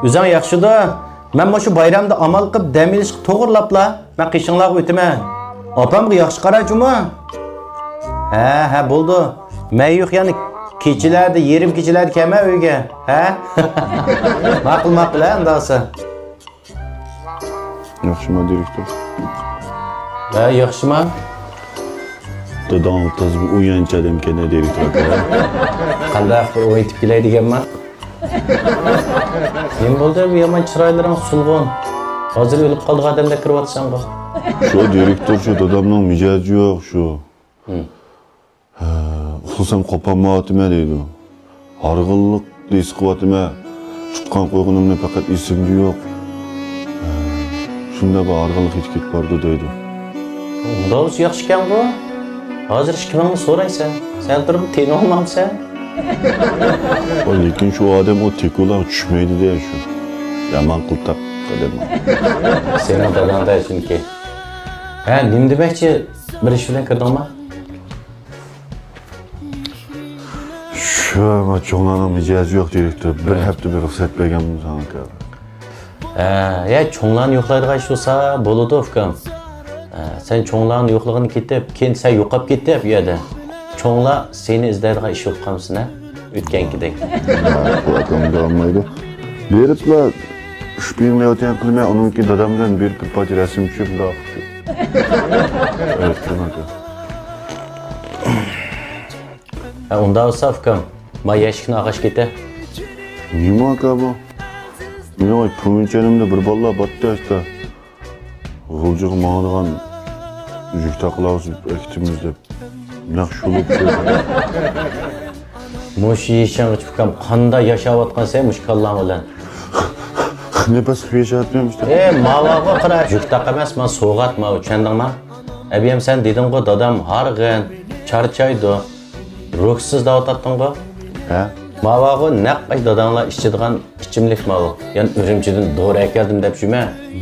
Üzün yaxşıdır. Ben şu bayramda amal qilib dam ilishga to'g'irlabla. Men qishinglarga o'taman. Opamga yaxshi qarajimi? Ha, bo'ldi. Men yo'q, ya'ni kechalarda, yerim kechalarda kelma uyga. Ha? Ma'qul, ha, undaqsa. Yaxshimi, direktor? Ha, yaxshimi? Dadam o'taz bir o'yinchadim kana direktor aka. Qanday bir o'yitib keladiganman? Nima bo'ldi? Bu yomon chiroylaring sulg'un. Hozir o'lib qoldi odamda kiryapsan-ku. Şu direktor şu dadamning mijozi yo'q şu. Uxlasam qopanmayaptimi deydi. Harg'inlik his qilyaptimi? Tutgan qo'yg'inimni faqat esimda yo'q. Shunda bir harg'inlik hech ketib bordi deydi. Unda o'zi yaxshi ekan-ku. Hozir hech kimni so'raysan. Sen turib teni olmamsan. Lekin şu odam o tekular tushmaydi deya shu. Yomon qiltaq qildim. Senin dadanda chunki. Ha, nima demakchi? Bir ish bilan kirdingmi? Şu ama çoğlanın mijozi yo'q direktor. Bir hafta bir ruxsat berganmiz aka. Ya cho'nglarni yo'qlaydigan ish bo'lsa bo'ladi ukam. Sen cho'nglarni yo'qligini ketib, keyin sen yo'qolib ketdi bu yerda. Cho'nglar seni izlaydigan ish yo'q qolsin, ha? O'tgankidek. Bu akamda olmaydi. Beriblar shpinlayotgan qilmay, uningki dadamdan bir parcha rasm tushib laqib. Evet, aka. Unda olsa ukam, men yashikni ag'ash keta. Nima aka bu? Meni pumunchalimda bir bolla batdi işte. G'uljiq mağdigan yük taqlağız ekitimiz deb. Naqshulup Mush yeshing ukam qanday yashayotgan sen mush kallam bilan. Nefes yaşatmıyorum işte. Mavaga qara, yük taq emas, men so'g'atma, tushundingmi? Abiyam sen deding-ku, dadam harg'in, charchaydi. Ruhsiz da'vatatding-ku. He? Mavaga naq ay dadanglar ichadigan ichimlik mava. Yani Ürümchidan doğru keldim deb shuma.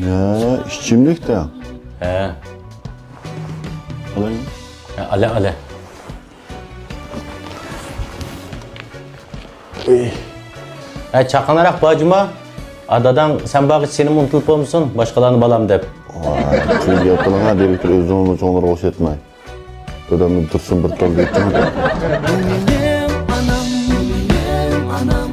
Ya, içimlik de. He. Alayım. Ale. Chaqanaroq bojima. Dadang sen bag'it seni unutib bo'lmsin, boshqalarni balam deb. Siz yaptığına direktör özümü çoğunlara hoşetmeyin. Dadamın dursun bir tal geçtim. Anam,